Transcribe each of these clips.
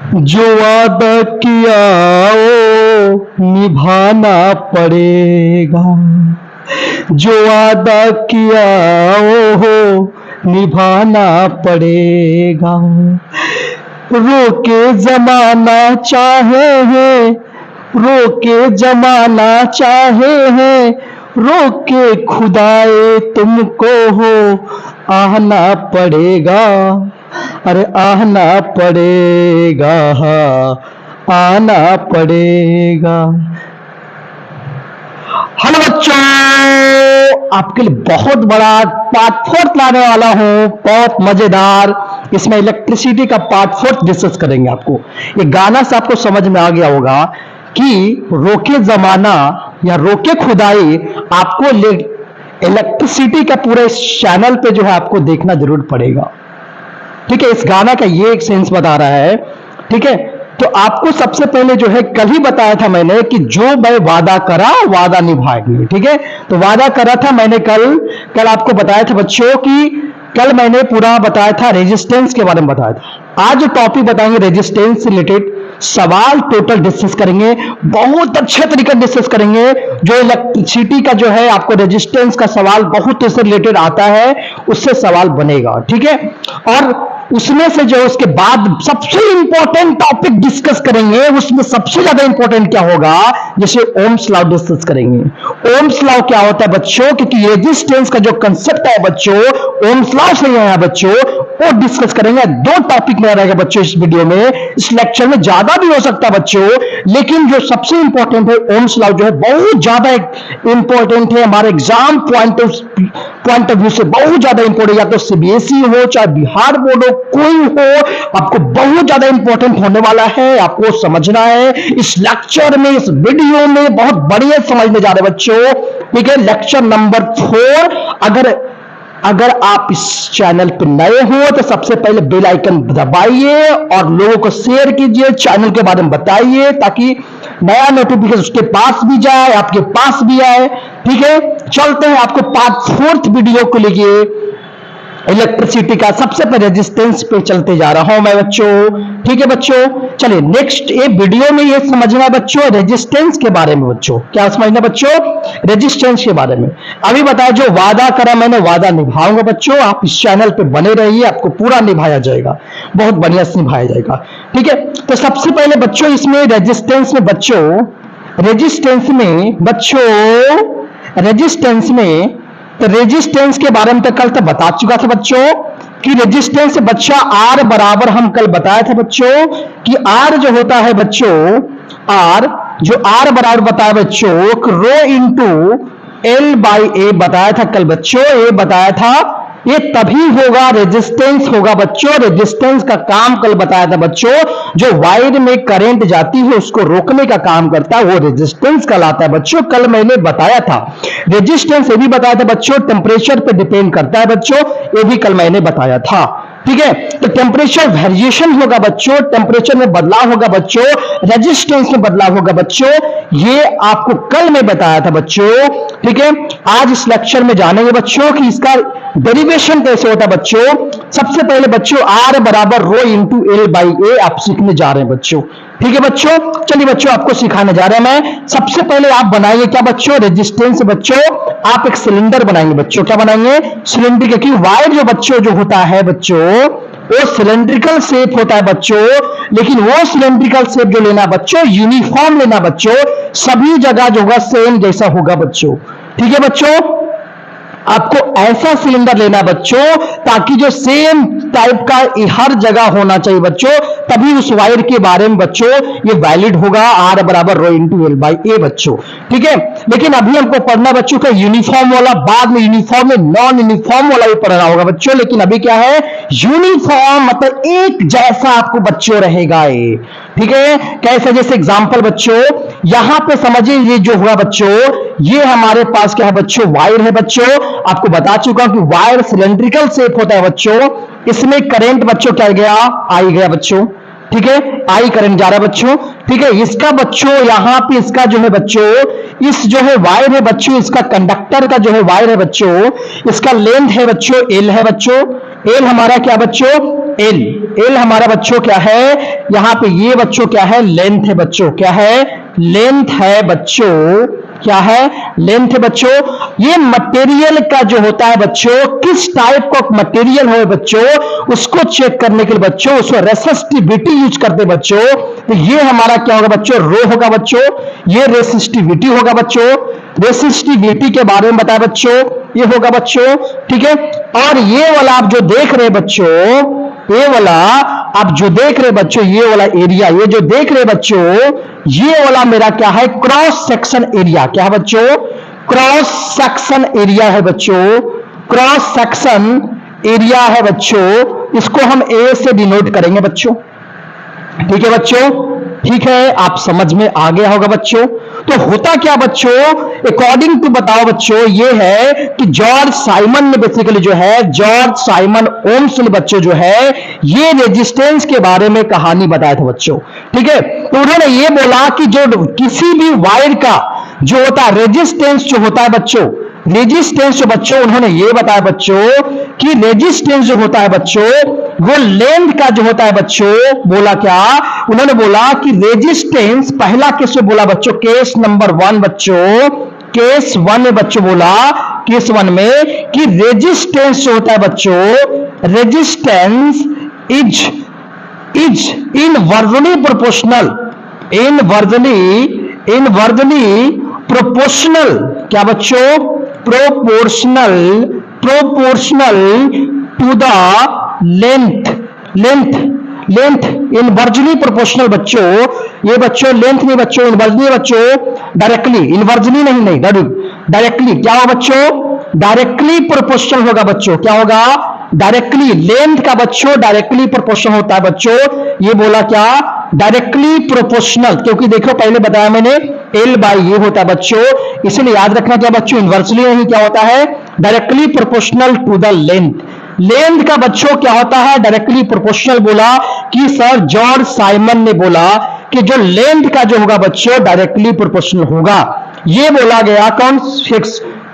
जो वादा किया वो निभाना पड़ेगा। जो वादा किया वो निभाना पड़ेगा। रोके जमाना चाहे है, रोके जमाना चाहे है, रोके खुदाए तुमको हो आना पड़ेगा। अरे आना पड़ेगा, आना पड़ेगा। हेलो बच्चों, आपके लिए बहुत बड़ा पार्ट फोर्थ लाने वाला हूं, बहुत मजेदार। इसमें इलेक्ट्रिसिटी का पार्ट फोर्थ डिस्कस करेंगे। आपको ये गाना से आपको समझ में आ गया होगा कि रोके जमाना या रोके खुदाई, आपको इलेक्ट्रिसिटी का पूरे इस चैनल पे जो है आपको देखना जरूर पड़ेगा। ठीक है, इस गाना का ये एक सेंस बता रहा है। ठीक है, तो आपको सबसे पहले जो है कल ही बताया था मैंने कि जो मैं वादा करा वादा निभाएंगे। ठीक है, तो वादा करा था मैंने कल आपको बताया था बच्चों कि कल मैंने पूरा बताया था रेजिस्टेंस के बारे में बताया था। आज जो टॉपिक बताएंगे रेजिस्टेंस से रिलेटेड सवाल टोटल डिस्कस करेंगे, बहुत अच्छे तरीके से डिस्कस करेंगे। जो इलेक्ट्रिसिटी का जो है आपको रेजिस्टेंस का सवाल बहुत इससे रिलेटेड आता है, उससे सवाल बनेगा। ठीक है, और उसमें से जो उसके बाद सबसे इंपॉर्टेंट टॉपिक डिस्कस करेंगे, उसमें सबसे ज्यादा इंपॉर्टेंट क्या होगा, जैसे ओम्स लॉ डिस्कस करेंगे। ओम्स लॉ क्या होता है बच्चों, क्योंकि रेजिस्टेंस का जो कंसेप्ट है बच्चों, ओम्स लॉ से है बच्चों, वो डिस्कस करेंगे। दो टॉपिक में रहेगा बच्चों इस वीडियो में, इस लेक्चर में ज्यादा भी हो सकता है बच्चों, लेकिन जो सबसे इंपॉर्टेंट है ओम्स लॉ जो है बहुत ज्यादा इंपॉर्टेंट है हमारे एग्जाम पॉइंट ऑफ व्यू से, बहुत ज्यादा इंपॉर्टेंट। या तो सीबीएसई हो चाहे बिहार बोर्ड हो, कोई हो, आपको बहुत ज्यादा इंपॉर्टेंट होने वाला है। आपको समझना है इस लेक्चर में, इस वीडियो में बहुत बढ़िया समझने जा रहे हैं बच्चों। ठीक है, लेक्चर नंबर 4। अगर आप इस चैनल पर नए हो तो सबसे पहले बेल आइकन दबाइए और लोगों को शेयर कीजिए, चैनल के बारे में बताइए, ताकि नया नोटिफिकेशन उसके पास भी जाए, आपके पास भी आए। ठीक है, चलते हैं आपको पार्ट फोर्थ वीडियो को लेके इलेक्ट्रिसिटी का। सबसे पहले रेजिस्टेंस पे चलते जा रहा हूं मैं बच्चों। ठीक है बच्चों, चलिए नेक्स्ट ये वीडियो में ये समझना है बच्चों रेजिस्टेंस के बारे में। बच्चों क्या समझना बच्चों, रेजिस्टेंस के बारे में। अभी बताया जो वादा करा मैंने वादा निभाऊंगा बच्चों। आप इस चैनल पे बने रहिए, आपको पूरा निभाया जाएगा, बहुत बढ़िया से निभाया जाएगा। ठीक है, तो सबसे पहले बच्चों इसमें रेजिस्टेंस में तो रेजिस्टेंस के बारे में तो कल तक बता चुका था बच्चों कि रेजिस्टेंस से बच्चा आर बराबर, हम कल बताया था बच्चों कि आर जो होता है बच्चों, आर बराबर बताया बच्चों रो इंटू एल बाई ए बताया था कल बच्चों। ये बताया था ये तभी होगा रेजिस्टेंस होगा बच्चों। रेजिस्टेंस का काम कल बताया था बच्चों, जो वायर में करंट जाती है उसको रोकने का काम करता है, वो रेजिस्टेंस कहलाता है बच्चों। कल मैंने बताया था रेजिस्टेंस, ये भी बताया था बच्चों टेम्परेचर पे डिपेंड करता है बच्चों, ये भी कल मैंने बताया था। ठीक है, तो टेम्परेचर वेरिएशन होगा बच्चों, टेम्परेचर में बदलाव होगा बच्चों, रेजिस्टेंस में बदलाव होगा बच्चों, ये आपको कल मैं बताया था बच्चों। ठीक है, आज इस लेक्चर में जानेंगे बच्चों कि इसका डेरिवेशन कैसे होता है बच्चों। सबसे पहले बच्चों आर बराबर रो इंटू एल बाई ए आप सीखने जा रहे हैं बच्चों। ठीक है बच्चों, चलिए बच्चों आपको सिखाने जा रहे हैं मैं। सबसे पहले आप बनाइए क्या बच्चों, रेजिस्टेंस बच्चों आप एक सिलेंडर बनाएंगे बच्चों। क्या बनाएंगे, सिलेंडर, क्योंकि वायर जो बच्चों जो होता है बच्चों वो सिलेंड्रिकल शेप होता है बच्चों, लेकिन वो सिलेंड्रिकल शेप जो लेना बच्चों यूनिफॉर्म लेना बच्चों, सभी जगह जो होगा सेम जैसा होगा बच्चों। ठीक है बच्चों, आपको ऐसा सिलेंडर लेना बच्चों ताकि जो सेम टाइप का हर जगह होना चाहिए बच्चों, तभी उस वायर के बारे में बच्चों ये वैलिड होगा। आर बराबर रो इंटू एल बाई ए बच्चों। ठीक है, लेकिन अभी हमको पढ़ना बच्चों का यूनिफॉर्म वाला, बाद में यूनिफॉर्म में नॉन यूनिफॉर्म वाला भी पढ़ना होगा बच्चों, लेकिन अभी क्या है यूनिफॉर्म, मतलब एक जैसा आपको बच्चों रहेगा ये। ठीक है, कैसे, जैसे एग्जांपल बच्चों यहां पे समझिए, ये जो हुआ बच्चों ये हमारे पास क्या है बच्चों, वायर है बच्चों। आपको बता चुका हूं कि वायर सिलेंड्रिकल शेप होता है बच्चों, इसमें करंट बच्चों क्या गया, आई गया बच्चों। ठीक है, आई करंट जा रहा है बच्चों। ठीक है, इसका बच्चों यहां पे इसका जो है बच्चों, इस जो है वायर है बच्चों, इसका कंडक्टर का जो है वायर है बच्चों, इसका लेंथ है बच्चों एल है बच्चों, एल हमारा क्या बच्चों, एल एल हमारा बच्चों क्या है, यहां पे ये बच्चों क्या है, लेंथ है बच्चों, क्या है, लेंथ है बच्चों, क्या है, लेंथ है बच्चों। ये मटेरियल का जो होता है बच्चों, किस टाइप का मटेरियल हो बच्चों, उसको चेक करने के लिए बच्चों उसको रेसिस्टिविटी यूज करते बच्चों। तो ये हमारा क्या होगा बच्चों, रो होगा बच्चों, ये रेसिस्टिविटी होगा बच्चों, रेसिस्टिविटी के बारे में बताया बच्चों, ये होगा बच्चों, ठीक है। और ये वाला आप जो देख रहे बच्चों, ये वाला आप जो देख रहे बच्चों, ये वाला एरिया, ये जो देख रहे बच्चों, ये वाला मेरा क्या है, क्रॉस सेक्शन एरिया, क्या है बच्चों, क्रॉस सेक्शन एरिया है बच्चों, क्रॉस सेक्शन एरिया है बच्चों। इसको हम ए से डिनोट करेंगे बच्चों, ठीक है बच्चों, ठीक है, आप समझ में आ गया होगा बच्चों। तो होता क्या बच्चों, अकॉर्डिंग टू बताओ बच्चों, ये है कि जॉर्ज साइमन ने बेसिकली जो है, जॉर्ज साइमन ओम्स ने बच्चों जो है ये रेजिस्टेंस के बारे में कहानी बताया था बच्चों, ठीक है। तो उन्होंने ये बोला कि जो किसी भी वायर का जो होता है रेजिस्टेंस जो होता है बच्चों, रेजिस्टेंस जो बच्चों उन्होंने ये बताया बच्चों कि रेजिस्टेंस जो होता है बच्चों वो लेंथ का जो होता है बच्चों, बोला क्या, उन्होंने बोला कि रेजिस्टेंस, पहला केस में बोला बच्चों, केस नंबर 1 बच्चों, केस 1 में बच्चों बोला, केस 1 में कि रेजिस्टेंस जो होता है बच्चों, resistance is inversely proportional, inversely proportional, क्या बच्चों, proportional to the length inversely proportional बच्चों, ये बच्चों लेंथ नहीं बच्चों, इनवर्सली बच्चों, डायरेक्टली, इनवर्सली नहीं डायरेक्टली, क्या होगा बच्चों, डायरेक्टली प्रोपोर्शनल होगा बच्चों, क्या होगा, डायरेक्टली, लेंथ का बच्चों डायरेक्टली प्रोपोर्शनल होता है बच्चों। ये बोला क्या, डायरेक्टली प्रोपोर्शनल, क्योंकि देखो पहले बताया मैंने एल बाई ये होता है बच्चों, इसलिए याद रखना क्या बच्चों, इनवर्सली नहीं, क्या होता है, directly proportional to the length. Length का बच्चों क्या होता है, डायरेक्टली प्रोपोर्शनल बोला कि सर जॉर्ज साइमन ने बोला कि जो लेंथ का जो होगा बच्चों डायरेक्टली प्रोपोर्शनल होगा, ये बोला गया कौन,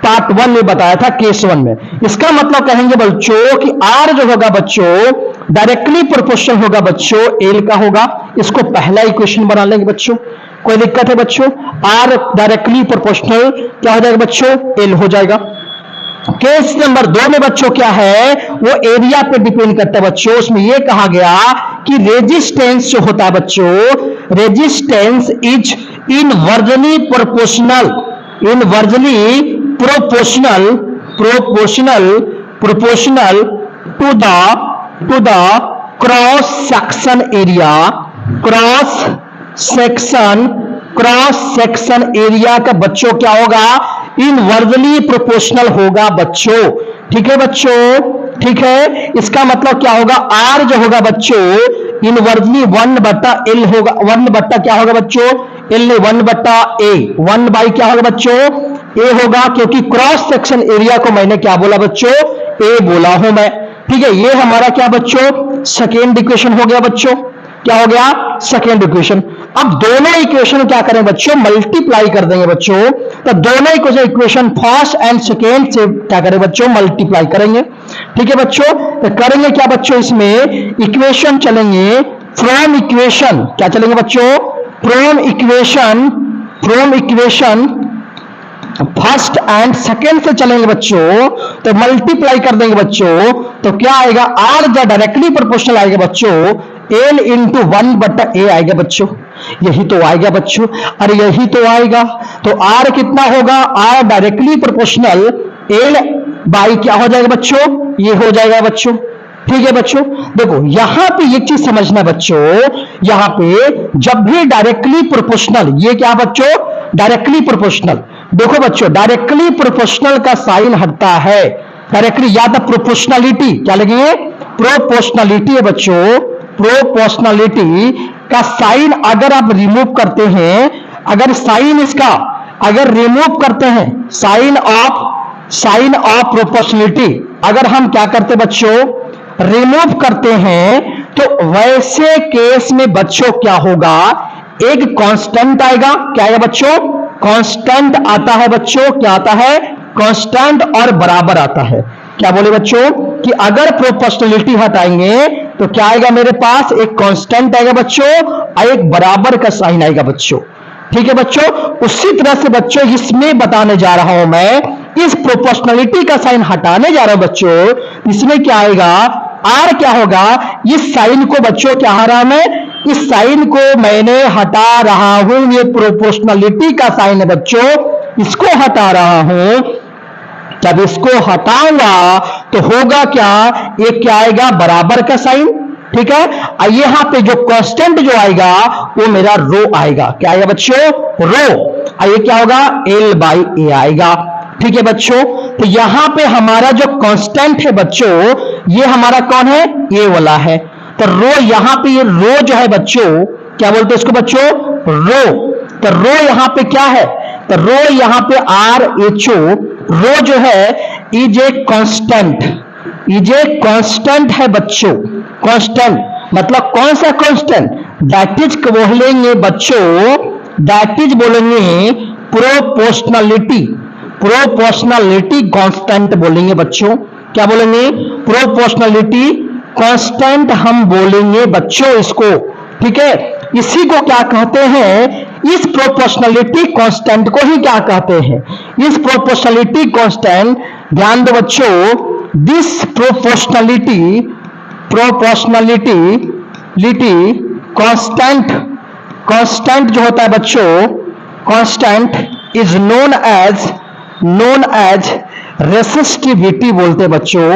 पार्ट 1 में बताया था, केस 1 में। इसका मतलब कहेंगे बच्चों कि आर जो होगा बच्चों डायरेक्टली प्रोपोर्शनल होगा बच्चों, एल का होगा, इसको पहला इक्वेशन बना लेंगे बच्चों, कोई दिक्कत है बच्चों, आर डायरेक्टली प्रोपोर्शनल क्या हो जाएगा बच्चों, एल हो जाएगा। केस नंबर 2 में बच्चों क्या है, वो एरिया पे डिपेंड करता है बच्चों, उसमें ये कहा गया कि रेजिस्टेंस जो होता है बच्चों, resistance is inversely proportional, inversely proportional to the cross section area, cross section area का बच्चों क्या होगा, इनवर्सली प्रोपोर्शनल होगा बच्चों, ठीक है बच्चों, ठीक है। इसका मतलब क्या होगा, आर जो होगा बच्चों इनवर्सली 1/L होगा, 1 क्या होगा बच्चों, L 1/A, 1 बाई क्या होगा बच्चों, ए होगा, क्योंकि क्रॉस सेक्शन एरिया को मैंने क्या बोला बच्चों, ए बोला हूं मैं, ठीक है। ये हमारा क्या बच्चों, सेकेंड इक्वेशन हो गया बच्चों, क्या हो गया, सेकेंड इक्वेशन। अब दोनों इक्वेशन क्या करें बच्चों, मल्टीप्लाई कर देंगे बच्चों, तो दोनों इक्वेशन फर्स्ट एंड सेकेंड से क्या करें बच्चों, मल्टीप्लाई करेंगे, ठीक है बच्चों। तो करेंगे क्या बच्चों, इसमें इक्वेशन चलेंगे फ्रॉम इक्वेशन, क्या चलेंगे बच्चों, from equation first and second से चलेंगे बच्चों, तो मल्टीप्लाई कर देंगे बच्चों, तो क्या आएगा, आर जो डायरेक्टली प्रोपोर्शनल आएगा बच्चों, एल इंटू 1/A आएगा बच्चों, यही तो आएगा बच्चों, अरे यही तो आएगा। तो आर कितना होगा, R directly proportional L by क्या हो जाएगा बच्चों, ये हो जाएगा बच्चों, ठीक है बच्चों। देखो यहां पे एक चीज समझना बच्चों, यहां पे जब भी डायरेक्टली प्रोपोर्शनल, ये क्या बच्चों, डायरेक्टली प्रोपोर्शनल, देखो बच्चों डायरेक्टली प्रोपोर्शनल का साइन हटता है, डायरेक्टली या तो प्रोपोर्शनलिटी, क्या लगेंगे, प्रोपोर्शनलिटी है बच्चों, प्रोपोर्शनलिटी का साइन अगर आप रिमूव करते हैं, अगर साइन इसका अगर रिमूव करते हैं, साइन ऑफ प्रोपोर्शनलिटी अगर हम क्या करते बच्चों, रिमूव करते हैं, तो वैसे केस में बच्चों क्या होगा, एक कांस्टेंट आएगा, क्या आएगा बच्चों, कांस्टेंट आता है बच्चों, क्या आता है, कांस्टेंट और बराबर आता है। क्या बोले बच्चों कि अगर प्रोपोर्शनलिटी हटाएंगे तो क्या आएगा मेरे पास, एक कांस्टेंट आएगा बच्चों और एक बराबर का साइन आएगा बच्चों। ठीक है बच्चों, उसी तरह से बच्चों इसमें बताने जा रहा हूं मैं, इस प्रोपोर्शनलिटी का साइन हटाने जा रहा हूं बच्चों। इसमें क्या आएगा, आर क्या होगा, इस साइन को बच्चों क्या आ रहा है, मैं इस साइन को मैंने हटा रहा हूं, ये प्रोपोर्शनलिटी का साइन है बच्चों, इसको हटा रहा हूं। जब इसको हटाऊंगा तो होगा क्या, एक क्या आएगा बराबर का साइन। ठीक है, और यहां पे जो कांस्टेंट जो आएगा वो मेरा रो आएगा। क्या आएगा बच्चों, रो। और ये क्या होगा, एल बाई ए आएगा। ठीक है बच्चों, तो यहां पे हमारा जो कांस्टेंट है बच्चों, ये हमारा कौन है, ए वाला है। तो रो, यहां पे ये रो जो है बच्चों, क्या बोलते हैं इसको बच्चों, रो। तो रो यहां पे क्या है, तो रो यहां पे आर एच ओ, रो जो है is a constant, is a constant है बच्चों। कांस्टेंट मतलब कौन सा कांस्टेंट, दैट इज बोलेंगे बच्चों, दैट इज बोलेंगे प्रोपोर्शनलिटी, प्रोपोर्शनलिटी कांस्टेंट बोलेंगे बच्चों। क्या बोलेंगे, प्रोपोर्शनलिटी कांस्टेंट हम बोलेंगे बच्चों इसको। ठीक है, इसी को क्या कहते हैं, इस प्रोपोर्शनलिटी कांस्टेंट को ही क्या कहते हैं, इस प्रोपोर्शनलिटी कांस्टेंट। ध्यान दो बच्चों, this proportionality, proportionality constant, constant जो होता है बच्चों, constant is known as resistivity बोलते हैं बच्चों।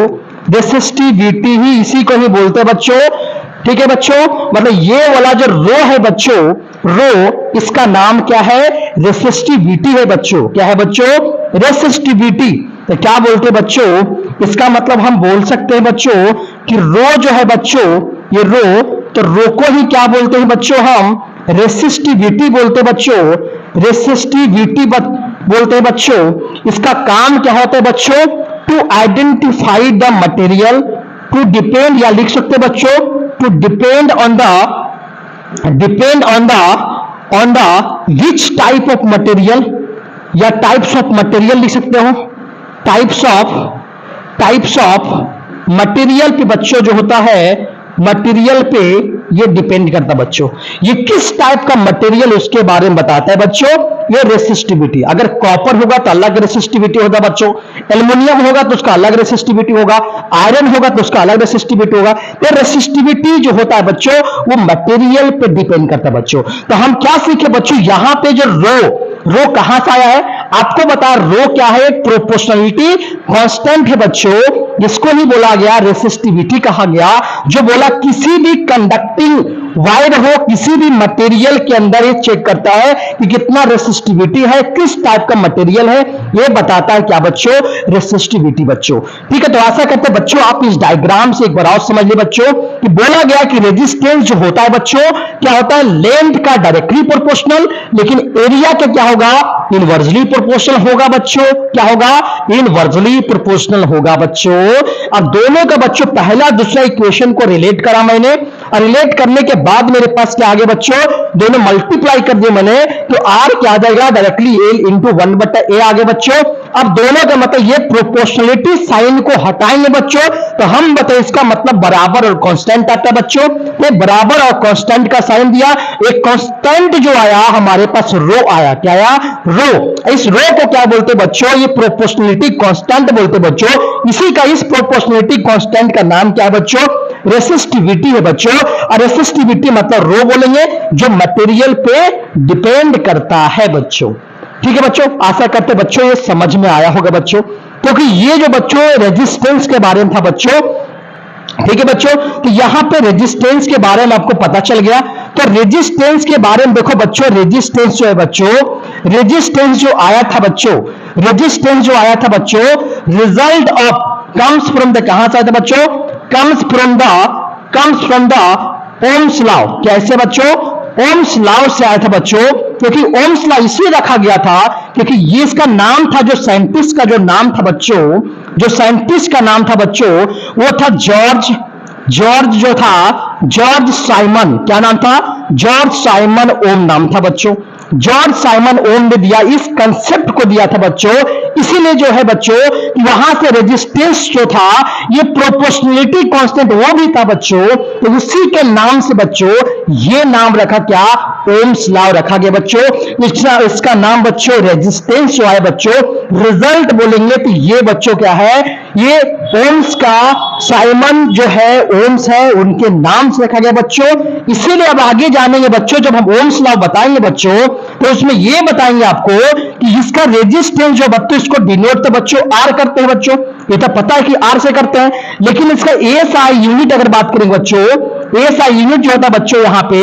रेसिस्टिविटी ही इसी को ही बोलते हैं बच्चों। ठीक है बच्चों, मतलब ये वाला जो रो है बच्चों, रो इसका नाम क्या है, रेसिस्टिविटी है बच्चों। क्या है बच्चों, रेसिस्टिविटी। तो क्या बोलते हैं बच्चों, इसका मतलब हम बोल सकते हैं बच्चों कि रो जो है बच्चों, ये रो, तो रो को ही क्या बोलते हैं बच्चों, हम रेसिस्टिविटी बोलते हैं बच्चों। रेसिस्टिविटी बोलते हैं बच्चों। इसका काम क्या होता है बच्चों, to identify the material, to depend, या लिख सकते हैं बच्चों to depend on the which type of material, या टाइप्स ऑफ मटेरियल लिख सकते हो। टाइप्स ऑफ मटेरियल पे बच्चों जो होता है, मटेरियल पे ये डिपेंड करता है बच्चों, ये किस टाइप का मटेरियल उसके बारे में बताता है बच्चों, ये रेसिस्टिविटी। अगर कॉपर होगा तो अलग रेसिस्टिविटी होगा बच्चों, एल्युमिनियम होगा तो उसका अलग रेसिस्टिविटी होगा, आयरन होगा तो उसका अलग रेसिस्टिविटी होगा। तो रेसिस्टिविटी जो होता है बच्चों वो मटेरियल पे डिपेंड करता है बच्चों। तो हम क्या सीखे बच्चों, यहां पे जो रो कहां से आया है आपको बता, रो क्या है, प्रोपोर्शनलिटी कांस्टेंट है बच्चों, जिसको ही बोला गया रेसिस्टिविटी कहा गया, जो बोला किसी भी कंडक्टिंग वायर हो, किसी भी मटेरियल के अंदर ये चेक करता है कि कितना रेसिस्टिविटी है, किस टाइप का मटेरियल है, ये बताता है क्या बच्चों, रेसिस्टिविटी बच्चों। ठीक है, तो आशा करते हैं बच्चों आप इस डायग्राम से एक बार और समझ ले बच्चों कि बोला गया कि रेजिस्टेंस जो होता है बच्चों क्या होता है, लेंथ का डायरेक्टली प्रोपोर्शनल, लेकिन एरिया का क्या होगा, इनवर्सली प्रोपोर्शनल होगा बच्चों। क्या होगा, इनवर्सली प्रोपोर्शनल होगा बच्चों। अब दोनों का बच्चों पहला दूसरा इक्वेशन को रिलेट करा मैंने, और रिलेट करने के बाद मेरे पास क्या आ गया बच्चों, दोनों मल्टीप्लाई कर दिए मैंने, तो आर क्या आ जाएगा, डायरेक्टली एल इंटू 1/a आ गया बच्चों। अब दोनों का मतलब ये प्रोपोर्शनलिटी साइन को हटाएंगे बच्चों, तो हम बताए इसका मतलब बराबर और कांस्टेंट आता है बच्चों। तो बराबर और कांस्टेंट का साइन दिया, एक कांस्टेंट जो आया हमारे पास रो आया, क्या आया, रो। इस रो को क्या बोलते बच्चों, ये प्रोपोर्शनलिटी कांस्टेंट बोलते बच्चों। इसी का, इस प्रोपोर्शनलिटी कांस्टेंट का नाम क्या है बच्चों, रेसिस्टिविटी है बच्चों। और रेसिस्टिविटी मतलब रो बोलेंगे जो मटेरियल पे डिपेंड करता है बच्चों। ठीक है बच्चों, आशा करते बच्चों ये समझ में आया होगा बच्चों, क्योंकि ये जो बच्चों रेजिस्टेंस के बारे में था बच्चों। ठीक है बच्चों, तो यहां पे रेजिस्टेंस के बारे में आपको पता चल गया। तो रेजिस्टेंस के बारे में देखो बच्चों, रेजिस्टेंस जो है बच्चों, रेजिस्टेंस जो आया था बच्चों, रेजिस्टेंस जो आया था बच्चों, result of comes from the, कहां से आया था बच्चों, comes from the Ohm's law. कैसे बच्चों, ओम्स लॉ से आया था बच्चों, क्योंकि ओम्स लॉ इसलिए रखा गया था क्योंकि ये इसका नाम था, जो साइंटिस्ट का जो नाम था बच्चों, जो साइंटिस्ट का नाम था बच्चों वो था जॉर्ज साइमन। क्या नाम था, जॉर्ज साइमन ओम नाम था बच्चों। जॉर्ज साइमन ओम ने दिया, इस कंसेप्ट को दिया था बच्चों। इसीलिए जो है बच्चों वहां से रेजिस्टेंस जो था ये प्रोपोर्शनलिटी कांस्टेंट वो भी था बच्चों, तो उसी के नाम से बच्चों ये नाम रखा, क्या, ओम्स लॉ रखा गया बच्चों। इसका नाम बच्चों रेजिस्टेंस जो है बच्चों, रिजल्ट बोलेंगे तो ये बच्चों क्या है, ये ओम्स का, साइमन जो है ओम्स है उनके नाम से रखा गया बच्चों। इसीलिए अब आगे जानेंगे बच्चों, जब हम ओम्स लॉ बताएंगे बच्चों तो उसमें ये बताएंगे आपको कि इसका रेजिस्टेंस जो बच्चों, इसको डिनोट तो बच्चों आर करते हैं बच्चों, ये तो पता है कि आर से करते हैं, लेकिन इसका एएसआई यूनिट अगर बात करेंगे बच्चों, एएसआई यूनिट जो होता है बच्चों यहाँ पे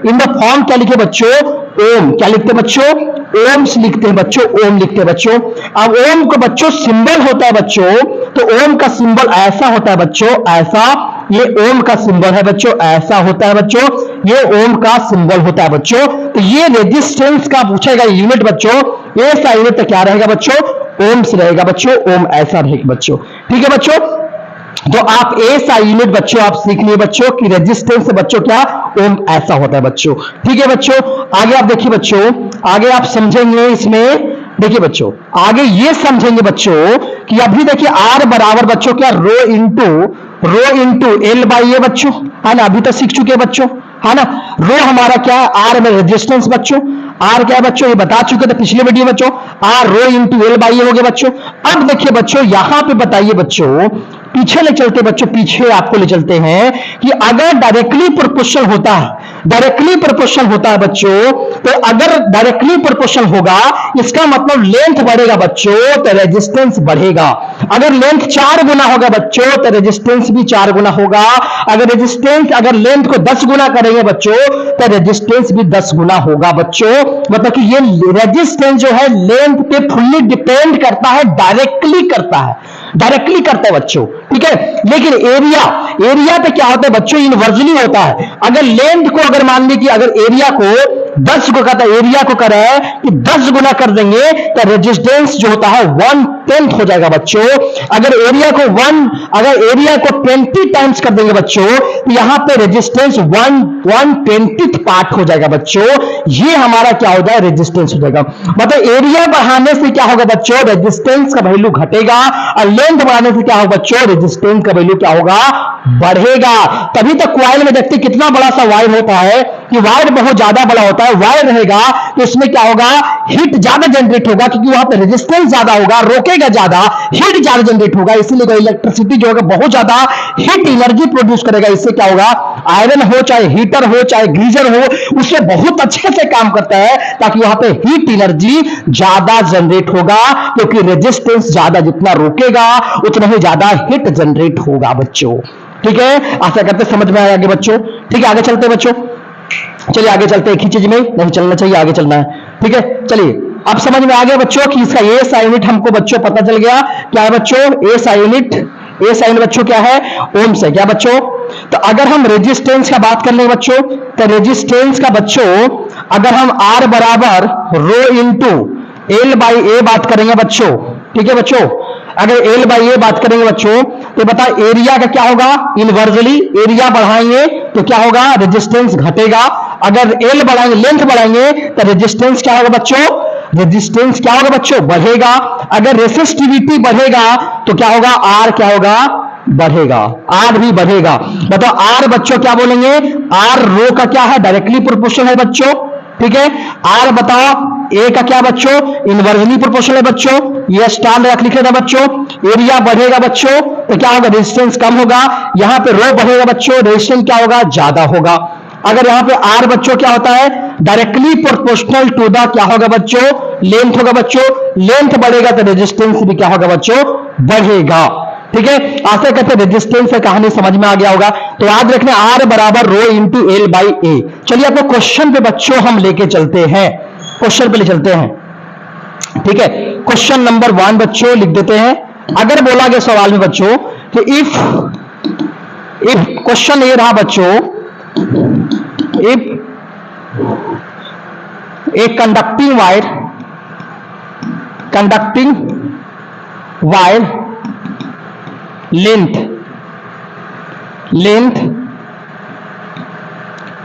इन द फॉर्म क्या लिखे बच्चों, ओम। क्या लिखते हैं बच्चों, ओम्स लिखते हैं बच्चों, ओम लिखते हैं बच्चों। अब ओम को बच्चों सिंबल होता है बच्चों, तो ओम का सिंबल ऐसा होता है बच्चों, ऐसा, ये ओम का सिंबल है बच्चों, ऐसा होता है बच्चों, ये ओम का सिंबल होता है बच्चों। तो ये रेजिस्टेंस का पूछेगा यूनिट बच्चों, ऐसा यूनिट तो क्या रहेगा बच्चों, ओम्स रहेगा बच्चों, ओम ऐसा रहेगा बच्चों। ठीक है बच्चों, तो आप ऐसा यूनिट बच्चों आप सीख लिए बच्चों कि रेजिस्टेंस से बच्चों क्या, ओम ऐसा होता है बच्चों। ठीक है बच्चों, आगे आप देखिए बच्चों, आगे आप समझेंगे इसमें, देखिए बच्चों आगे ये समझेंगे बच्चों कि अभी देखिए आर बराबर बच्चों क्या, रो इंटू एल बाई ए बच्चों, है ना, अभी तो सीख चुके हैं बच्चों, है ना। रो हमारा क्या है, आर में रेजिस्टेंस बच्चों, आर क्या है बच्चों, ये बता चुके थे पिछले वीडियो बच्चों, R row into L by A हो गया बच्चों। अब देखिए बच्चों यहां पे बताइए बच्चों, पीछे ले चलते बच्चों, पीछे आपको ले चलते हैं कि अगर डायरेक्टली प्रोपोर्शनल होता है, डायरेक्टली प्रोपोर्शनल होता है बच्चों, तो अगर डायरेक्टली प्रोपोर्शनल होगा इसका मतलब लेंथ बढ़ेगा बच्चों तो रेजिस्टेंस बढ़ेगा। अगर लेंथ 4 गुना होगा बच्चों तो रेजिस्टेंस भी 4 गुना होगा। अगर लेंथ को 10 गुना करेंगे बच्चों तो रेजिस्टेंस भी 10 गुना होगा बच्चों। मतलब कि ये रेजिस्टेंस जो है लेंथ पे फुल्ली डिपेंड करता है, डायरेक्टली करता है बच्चों। ठीक है, लेकिन एरिया पे क्या होता है बच्चों, इनवर्सली होता है। अगर लेंथ को अगर मान ली कि अगर एरिया को 10 को कहता है, एरिया को कर रहा है कि 10 गुना कर देंगे तो रेजिस्टेंस जो होता है 1/10 हो जाएगा बच्चों। अगर एरिया को 20 टाइम्स कर देंगे बच्चों तो यहां पे रेजिस्टेंस 1/20 पार्ट हो जाएगा बच्चों। ये हमारा क्या हो जाएगा, रेजिस्टेंस हो जाएगा। मतलब एरिया बढ़ाने से क्या होगा बच्चों, रेजिस्टेंस का वैल्यू घटेगा, और लेंथ बढ़ाने से क्या होगा बच्चों, रेजिस्टेंस का वैल्यू क्या होगा, बढ़ेगा। तभी तो कॉइल में देखते कितना बड़ा सा वायर होता है कि वायर बहुत ज्यादा बड़ा होता है, वायर रहेगा तो इसमें क्या होगा, हीट ज्यादा जनरेट होगा, क्योंकि वहां पे रेजिस्टेंस ज्यादा होगा, रोकेगा ज्यादा, हीट ज्यादा जनरेट होगा, इसीलिए इलेक्ट्रिसिटी जो होगा बहुत ज्यादा हीट एनर्जी प्रोड्यूस करेगा। इससे क्या होगा, आयरन हो चाहे हीटर हो चाहे गीजर हो, उससे बहुत अच्छे से काम करता है, ताकि वहां पे हीट एनर्जी ज्यादा जनरेट होगा, क्योंकि रेजिस्टेंस ज्यादा जितना रोकेगा उतना ही ज्यादा हीट जनरेट होगा बच्चों। ठीक है, आशा करते समझ में आया आगे बच्चों। ठीक है, आगे चलते बच्चों, चलिए आगे चलते, एक ही चीज में नहीं चलना चाहिए, आगे चलना है। ठीक है, चलिए अब समझ में आ गया बच्चों कि इसका एएसआई यूनिट हमको बच्चों पता चल गया क्या है बच्चों, एएसआई यूनिट बच्चों क्या है, ओम्स है। क्या बच्चों, तो अगर हम रेजिस्टेंस का बात कर लें बच्चों, तो रेजिस्टेंस का बच्चों अगर हम आर बराबर रो इंटू एल बाई ए बात करेंगे बच्चों, ठीक है बच्चों, अगर एल बाई ए बात करेंगे बच्चों तो बता एरिया का क्या होगा, इनवर्सली एरिया बढ़ाएंगे तो क्या होगा, रेजिस्टेंस घटेगा। अगर एल बढ़ाएंगे, लेंथ बढ़ाएंगे तो रेजिस्टेंस क्या होगा बच्चों, रेजिस्टेंस क्या होगा बच्चों, बढ़ेगा। अगर रेसिस्टिविटी बढ़ेगा तो क्या होगा, आर क्या होगा, बढ़ेगा, आर भी बढ़ेगा। बताओ आर बच्चों क्या बोलेंगे, आर रो का क्या है, डायरेक्टली प्रोपोर्शनल है बच्चों। ठीक है, आर बताओ ए का क्या बच्चों, इनवर्सली प्रोपोर्शनल है बच्चों, ये स्टार रख लिखे था बच्चों। एरिया बढ़ेगा बच्चों तो क्या होगा, रेजिस्टेंस कम होगा। यहां पे रो बढ़ेगा बच्चों, रेजिस्टेंस क्या होगा, ज्यादा होगा। अगर यहां पे आर बच्चों क्या होता है, डायरेक्टली प्रोपोर्शनल टू द क्या होगा बच्चों, लेंथ होगा बच्चों। लेंथ बढ़ेगा तो रेजिस्टेंस भी क्या होगा बच्चों, बढ़ेगा। ठीक है, आशा करते रेजिस्टेंस से कहानी समझ में आ गया होगा। तो याद रखना आर बराबर रो इंटू एल बाई ए। चलिए आपको क्वेश्चन पे बच्चों हम लेके चलते हैं, क्वेश्चन पे ले चलते हैं। ठीक है, क्वेश्चन नंबर 1 बच्चों लिख देते हैं। अगर बोला गया सवाल में बच्चों कि इफ क्वेश्चन ये रहा बच्चों, if a conducting wire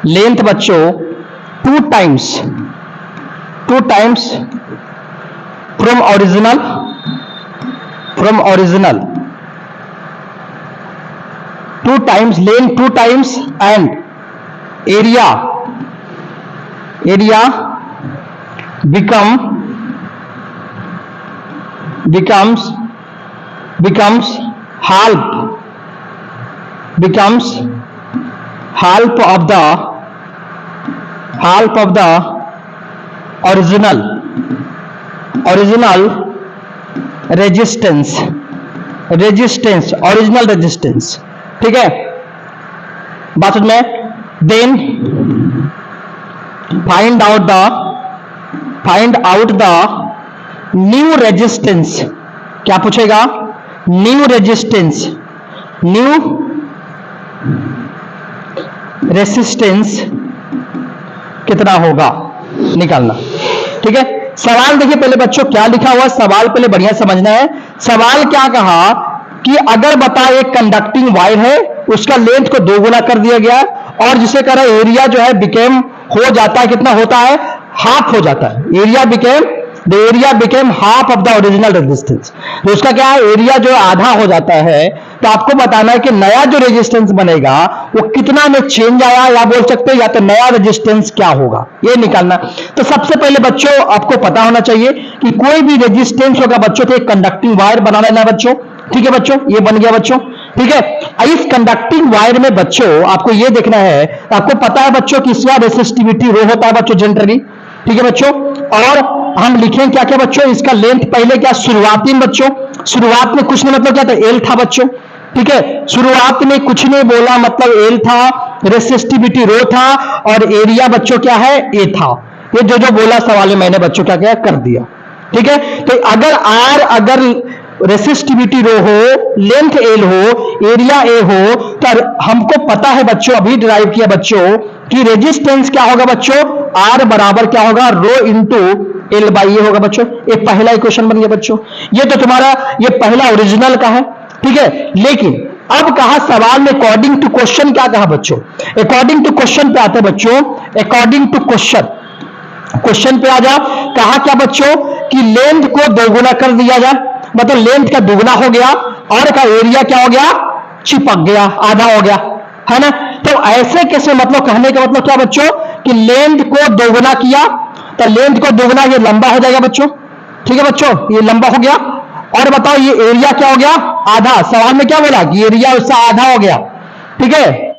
length बच्चों 2 times 2 times from original 2 times length 2 times and area becomes half of the original resistance, original resistance। ठीक है, बात समझ में? Then find out the new resistance. क्या पूछेगा? न्यू रेजिस्टेंस कितना होगा निकालना। ठीक है, सवाल देखिए पहले बच्चों क्या लिखा हुआ, सवाल पहले बढ़िया समझना है। सवाल क्या कहा कि अगर बता एक कंडक्टिंग वायर है, उसका लेंथ को 2 गुना कर दिया गया और जिसे कह रहा है एरिया जो है बिकेम हो जाता है, कितना होता है? हाफ हो जाता है। Area became half of the original resistance. तो उसका क्या है? एरिया जो आधा हो जाता है। तो आपको बताना है कि नया जो रेजिस्टेंस बनेगा वो कितना में चेंज आया, या बोल सकते हैं या तो नया रेजिस्टेंस क्या होगा, ये निकालना। तो सबसे पहले बच्चों आपको पता होना चाहिए कि कोई भी रेजिस्टेंस होगा बच्चों तो एक कंडक्टिंग वायर बना लेना बच्चों। ठीक है बच्चों, ये बन गया बच्चों। ठीक है, इस कंडक्टिंग वायर में बच्चों आपको ये देखना है, आपको पता है बच्चों कि इसका रेसिस्टिविटी रो होता है बच्चों जनरली। ठीक है बच्चों, और हम लिखें क्या क्या बच्चों? इसका लेंथ पहले क्या शुरुआती में बच्चों, शुरुआत में कुछ नहीं मतलब क्या था? एल था बच्चों। ठीक है, शुरुआत में कुछ नहीं बोला मतलब एल था, रेसिस्टिविटी रो था और एरिया बच्चों क्या है? ए था। ये जो बोला सवाल में मैंने बच्चों क्या क्या कर दिया। ठीक है, तो अगर रेसिस्टिविटी रो हो, लेंथ एल हो, एरिया ए हो, तो हमको पता है बच्चों, अभी डिराइव किया बच्चों कि रेजिस्टेंस क्या होगा बच्चों? आर बराबर क्या होगा? रो इंटू एल बाई ए होगा बच्चों। ये पहला इक्वेशन बन गया बच्चों। ये तो तुम्हारा ये पहला ओरिजिनल का है। ठीक है, लेकिन अब कहा सवाल में अकॉर्डिंग टू क्वेश्चन क्या कहा बच्चों? अकॉर्डिंग टू क्वेश्चन पे आते बच्चों, अकॉर्डिंग टू क्वेश्चन पे आ जाओ। कहा क्या बच्चों कि लेंथ को 2 गुना कर दिया जाए, मतलब लेंथ का दुगना हो गया और का एरिया क्या हो गया? चिपक गया, आधा हो गया, है ना। तो ऐसे कैसे, मतलब कहने का मतलब क्या बच्चों कि लेंथ को 2 गुना किया तो लेंथ को 2 गुना, ये लंबा हो जाएगा बच्चों। ठीक है बच्चों, ये लंबा हो गया। और बताओ ये एरिया क्या हो गया? आधा। सवाल में क्या बोला कि एरिया उससे आधा हो गया। ठीक है,